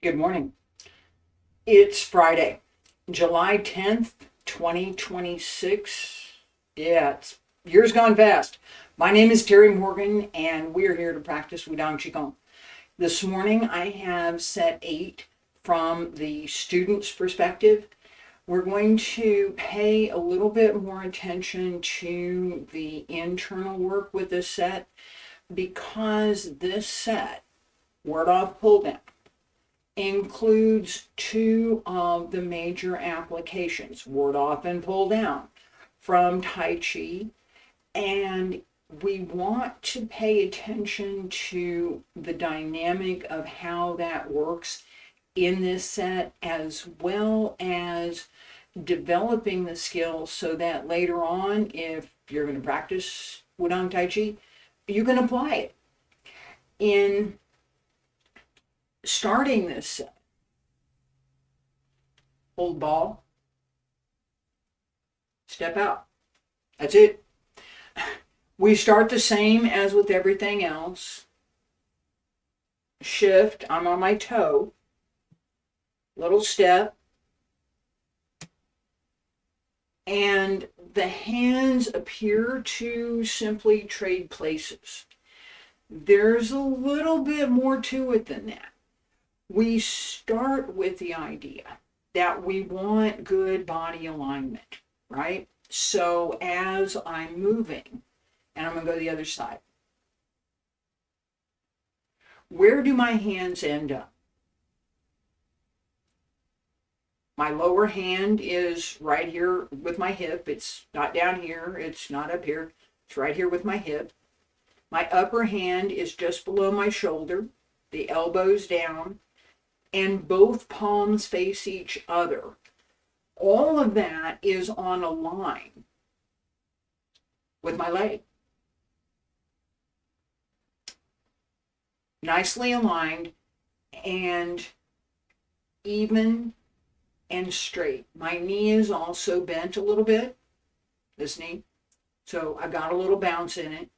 Good morning. It's Friday, July 10th, 2026. Yeah, year's gone fast. My name is Terry Morgan, and we're here to practice Wudang Qigong. This morning, I have set 8 from the student's perspective. We're going to pay a little bit more attention to the internal work with this set because this set, ward off, pull down, includes 2 of the major applications, ward off and pull down, from Tai Chi. And we want to pay attention to the dynamic of how that works in this set, as well as developing the skills so that later on, if you're going to practice Wudang Tai Chi, you can apply it. In starting this set, hold ball, step out. That's it. We start the same as with everything else. Shift, I'm on my toe, little step, and the hands appear to simply trade places. There's a little bit more to it than that. We start with the idea that we want good body alignment, right? So as I'm moving, and I'm going to go to the other side, where do my hands end up? My lower hand is right here with my hip. It's not down here. It's not up here. It's right here with my hip. My upper hand is just below my shoulder. The elbow's down. And both palms face each other. All of that is on a line with my leg. Nicely aligned and even and straight. My knee is also bent a little bit, this knee. So I've got a little bounce in it.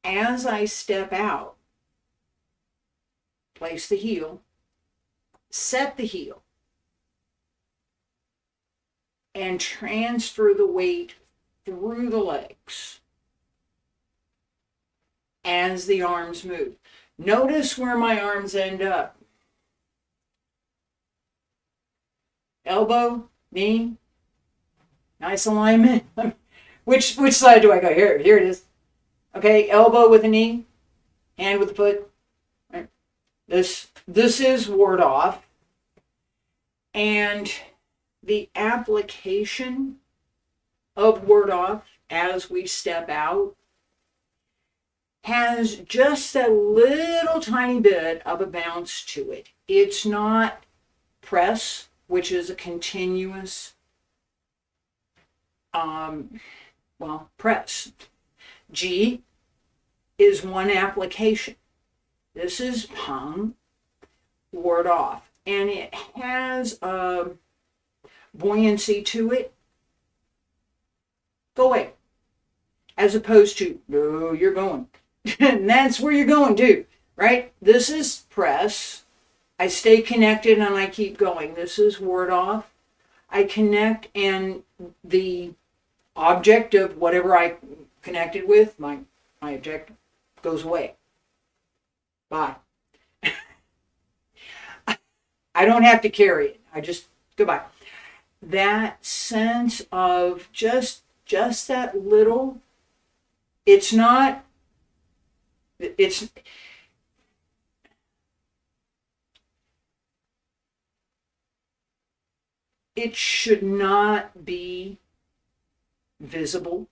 As I step out, place the heel, set the heel, and transfer the weight through the legs as the arms move. Notice where my arms end up. Elbow, knee, nice alignment. Which side do I go? Here it is. Okay, elbow with the knee, hand with the foot. Right. This is ward off. And the application of ward off as we step out has just a little tiny bit of a bounce to it. It's not press, which is a continuous press. G is one application. This is pang, ward off. And it has a buoyancy to it. Go away. As opposed to, no, you're going. And that's where you're going to, right? This is press. I stay connected and I keep going. This is ward off. I connect and the object of whatever I connected with, my object, goes away. Bye. I don't have to carry it. I just, goodbye. That sense of just that little, it should not be visible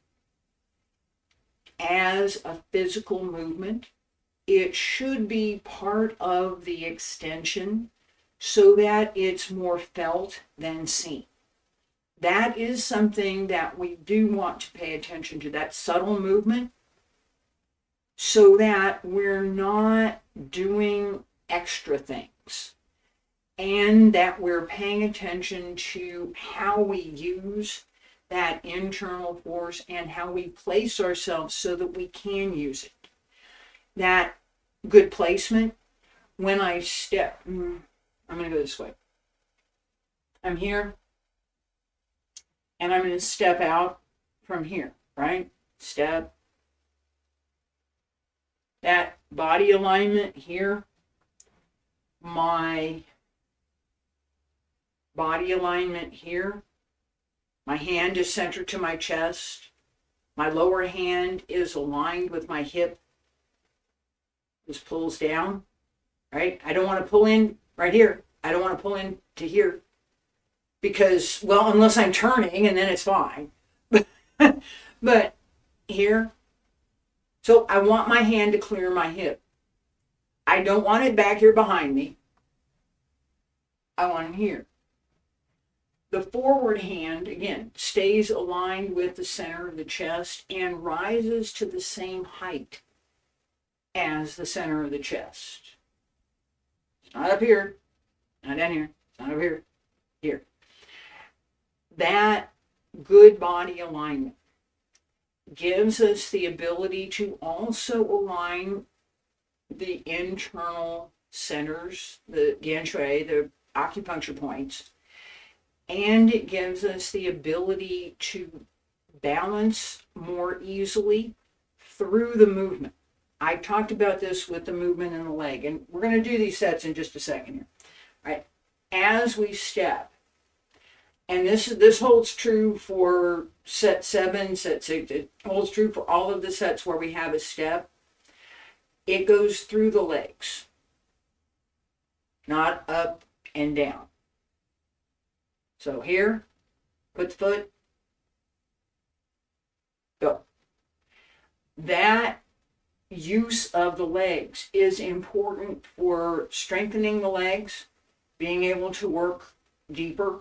as a physical movement. It should be part of the extension so that it's more felt than seen. That is something that we do want to pay attention to, that subtle movement, so that we're not doing extra things, and that we're paying attention to how we use that internal force and how we place ourselves so that we can use it. That good placement, when I step, I'm going to go this way. I'm here, and I'm going to step out from here, right? Step. That body alignment here, my body alignment here, my hand is centered to my chest, my lower hand is aligned with my hip. This pulls down, right? I don't want to pull in right here. I don't want to pull in to here because, well, unless I'm turning and then it's fine. But here, so I want my hand to clear my hip. I don't want it back here behind me. I want it here. The forward hand, again, stays aligned with the center of the chest and rises to the same height as the center of the chest. It's not up here, not down here, it's not up here, here. That good body alignment gives us the ability to also align the internal centers, the gantry, the acupuncture points, and it gives us the ability to balance more easily through the movement. I talked about this with the movement in the leg, and we're going to do these sets in just a second here. All right, as we step, and this holds true for set 7, set 6. It holds true for all of the sets where we have a step. It goes through the legs, not up and down. So here, put the foot, go. That use of the legs is important for strengthening the legs, being able to work deeper,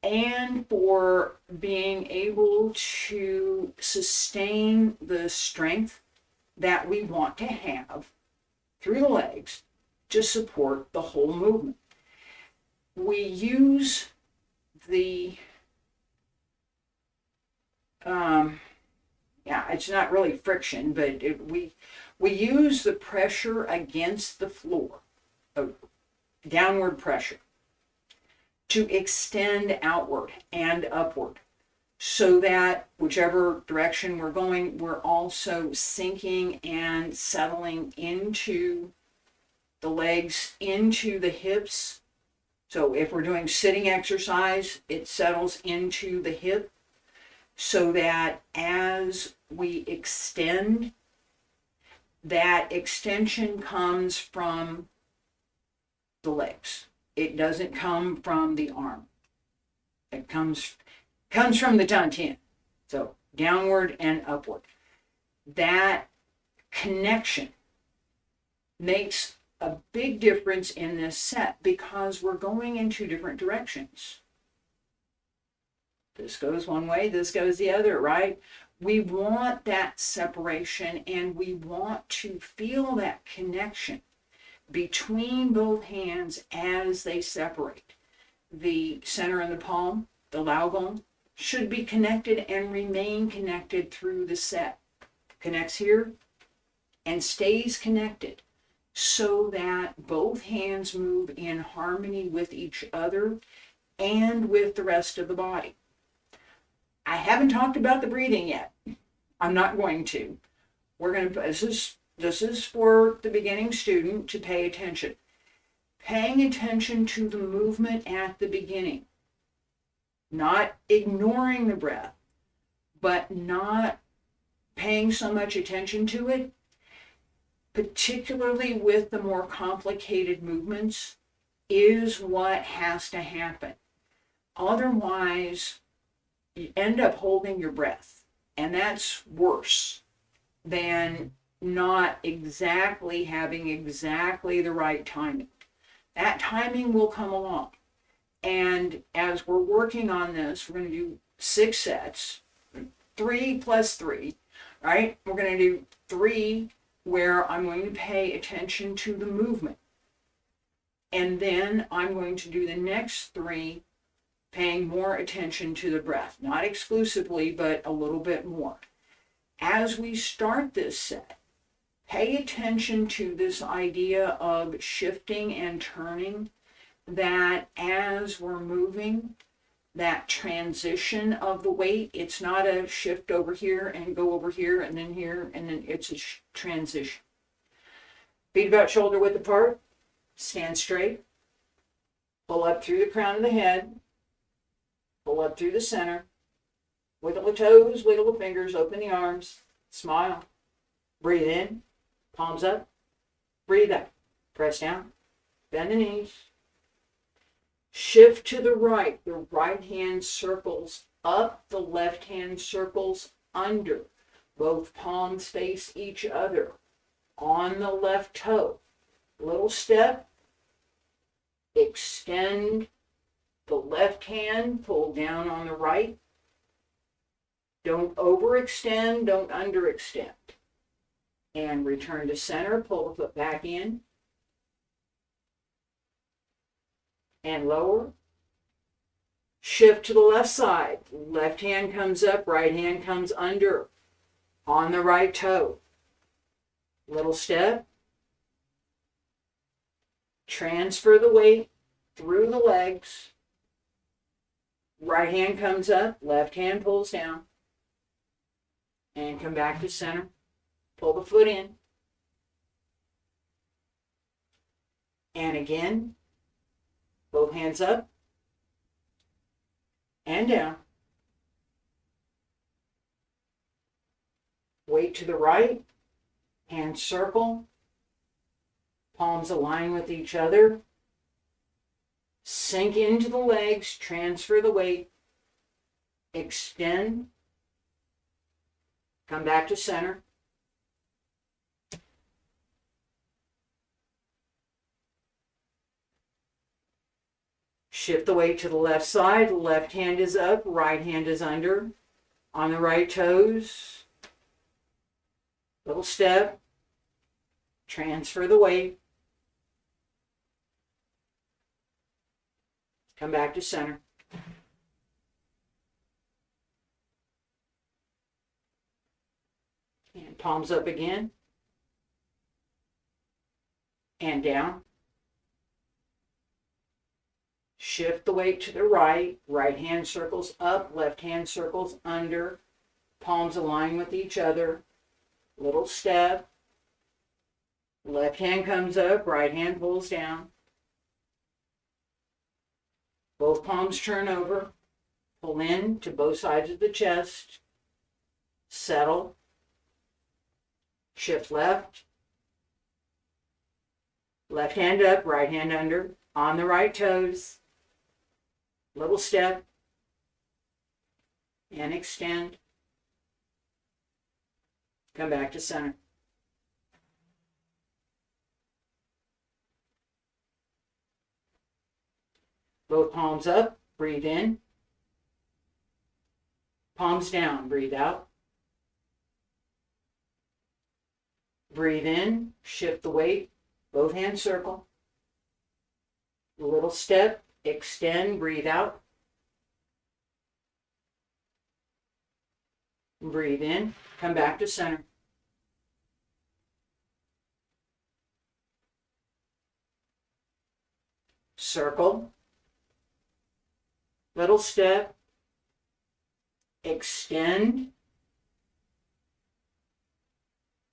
and for being able to sustain the strength that we want to have through the legs to support the whole movement. We use the, it's not really friction, but we use the pressure against the floor, downward pressure, to extend outward and upward so that whichever direction we're going, we're also sinking and settling into the legs, into the hips. So if we're doing sitting exercise, it settles into the hip so that as we extend, that extension comes from the legs. It doesn't come from the arm. It comes from the dantian. So downward and upward. That connection makes a big difference in this set because we're going in two different directions. This goes one way, this goes the other, right? We want that separation and we want to feel that connection between both hands as they separate. The center and the palm, the laogong, should be connected and remain connected through the set. Connects here and stays connected so that both hands move in harmony with each other and with the rest of the body. I haven't talked about the breathing yet. I'm not going to. We're going to, this is for the beginning student to pay attention. Paying attention to the movement at the beginning. Not ignoring the breath, but not paying so much attention to it, particularly with the more complicated movements, is what has to happen. Otherwise, you end up holding your breath, and that's worse than not exactly having exactly the right timing. That timing will come along. And as we're working on this, we're going to do 6 sets, 3 plus 3, right? We're going to do 3 where I'm going to pay attention to the movement. And then I'm going to do the next 3 paying more attention to the breath. Not exclusively, but a little bit more. As we start this set, pay attention to this idea of shifting and turning that as we're moving, that transition of the weight, it's not a shift over here and go over here and then it's a transition. Feet about shoulder width apart, stand straight, pull up through the crown of the head, pull up through the center, wiggle the toes, wiggle the fingers, open the arms, smile, breathe in, palms up, breathe out, press down, bend the knees, shift to the right hand circles up, the left hand circles under, both palms face each other, on the left toe, little step, extend the left hand, pull down on the right, don't overextend, don't underextend, and return to center, pull the foot back in, and lower, shift to the left side, left hand comes up, right hand comes under, on the right toe, little step, transfer the weight through the legs, right hand comes up, left hand pulls down, and come back to center, pull the foot in, and again, both hands up and down, weight to the right, hands circle, palms align with each other, sink into the legs, transfer the weight, extend, come back to center, shift the weight to the left side, left hand is up, right hand is under, on the right toes, little step, transfer the weight, come back to center. And palms up again. And down. Shift the weight to the right. Right hand circles up, left hand circles under. Palms align with each other. Little step. Left hand comes up, right hand pulls down. Both palms turn over. Pull in to both sides of the chest. Settle. Shift left. Left hand up, right hand under. On the right toes. Little step. And extend. Come back to center. Both palms up, breathe in. Palms down, breathe out. Breathe in, shift the weight, both hands circle. Little step, extend, breathe out. Breathe in, come back to center. Circle. Little step, extend,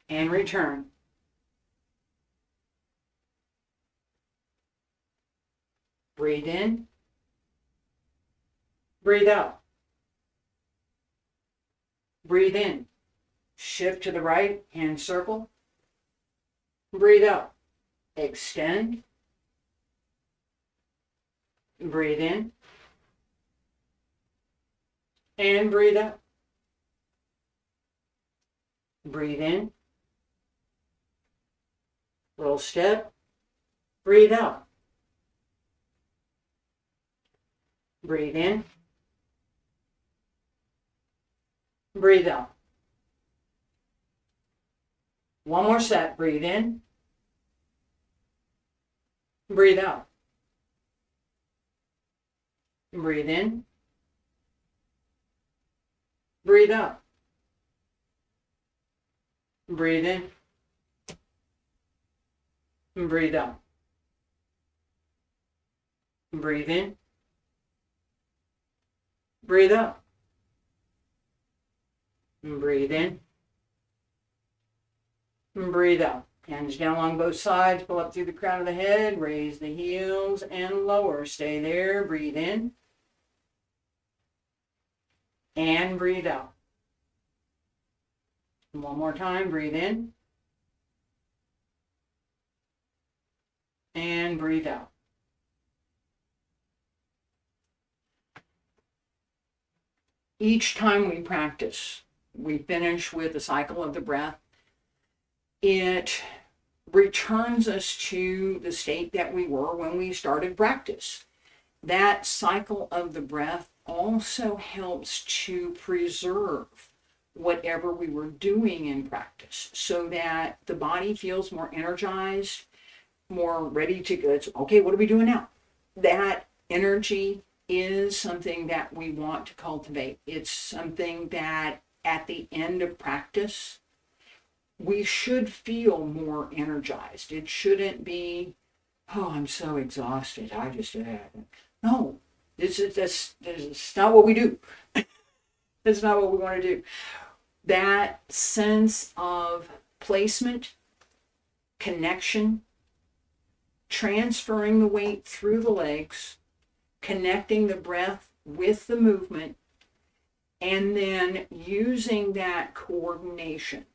and return. Breathe in, breathe out. Breathe in, shift to the right, hand circle. Breathe out, extend, breathe in, and breathe out. Breathe in. Little step. Breathe out. Breathe in. Breathe out. One more set. Breathe in. Breathe out. Breathe in. Breathe out. Breathe in. Breathe out. Breathe in. Breathe out. Breathe in. Breathe out. Hands down along both sides. Pull up through the crown of the head. Raise the heels and lower. Stay there. Breathe in. And breathe out. One more time. Breathe in. And breathe out. Each time we practice, we finish with the cycle of the breath. It returns us to the state that we were when we started practice. That cycle of the breath also helps to preserve whatever we were doing in practice so that the body feels more energized, more ready to go. It's, okay, what are we doing now? That energy is something that we want to cultivate. It's something that at the end of practice, we should feel more energized. It shouldn't be, oh, I'm so exhausted. I just, no, that's not what we do. That's not what we want to do. That sense of placement, connection, transferring the weight through the legs, connecting the breath with the movement, and then using that coordination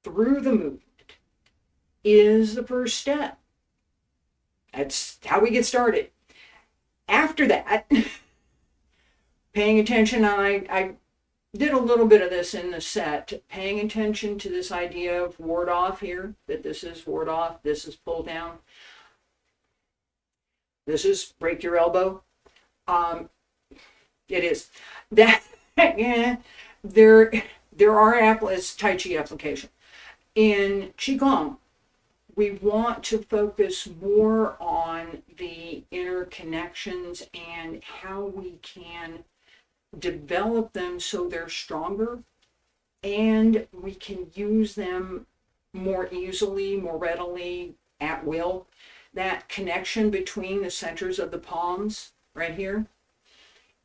through the movement is the first step. That's how we get started. After that, paying attention, I did a little bit of this in the set, paying attention to this idea of ward off here, that this is ward off, this is pull down, this is break your elbow. It is. That, yeah, there are, it's Tai Chi application. In Qigong, we want to focus more on the inner connections and how we can develop them so they're stronger and we can use them more easily, more readily, at will. That connection between the centers of the palms right here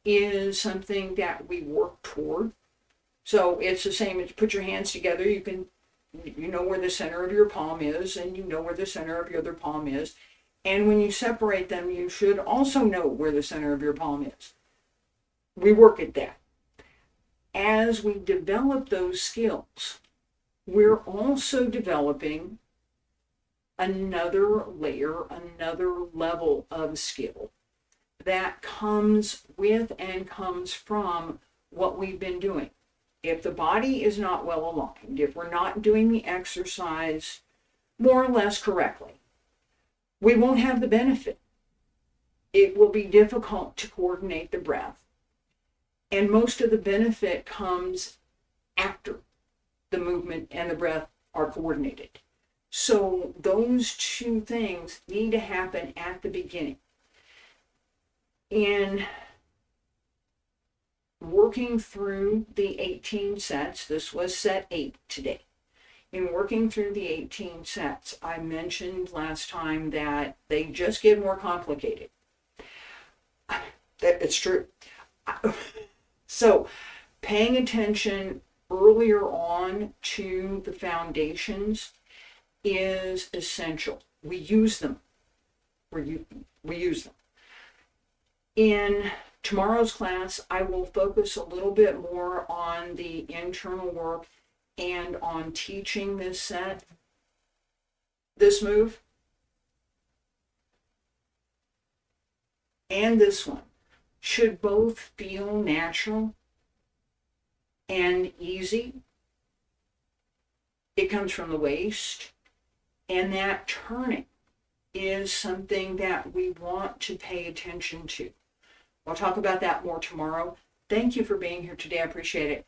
is something that we work toward. So it's the same as put your hands together. You know where the center of your palm is, and you know where the center of your other palm is. And when you separate them, you should also know where the center of your palm is. We work at that. As we develop those skills, we're also developing another layer, another level of skill that comes with and comes from what we've been doing. If the body is not well aligned, if we're not doing the exercise more or less correctly, we won't have the benefit. It will be difficult to coordinate the breath. And most of the benefit comes after the movement and the breath are coordinated. So those two things need to happen at the beginning. In working through the 18 sets, this was set 8 today. In working through the 18 sets, I mentioned last time that they just get more complicated. It's true. So paying attention earlier on to the foundations is essential. We use them. We use them. In tomorrow's class, I will focus a little bit more on the internal work and on teaching this set, this move, and this one should both feel natural and easy. It comes from the waist, and that turning is something that we want to pay attention to. I'll talk about that more tomorrow. Thank you for being here today. I appreciate it.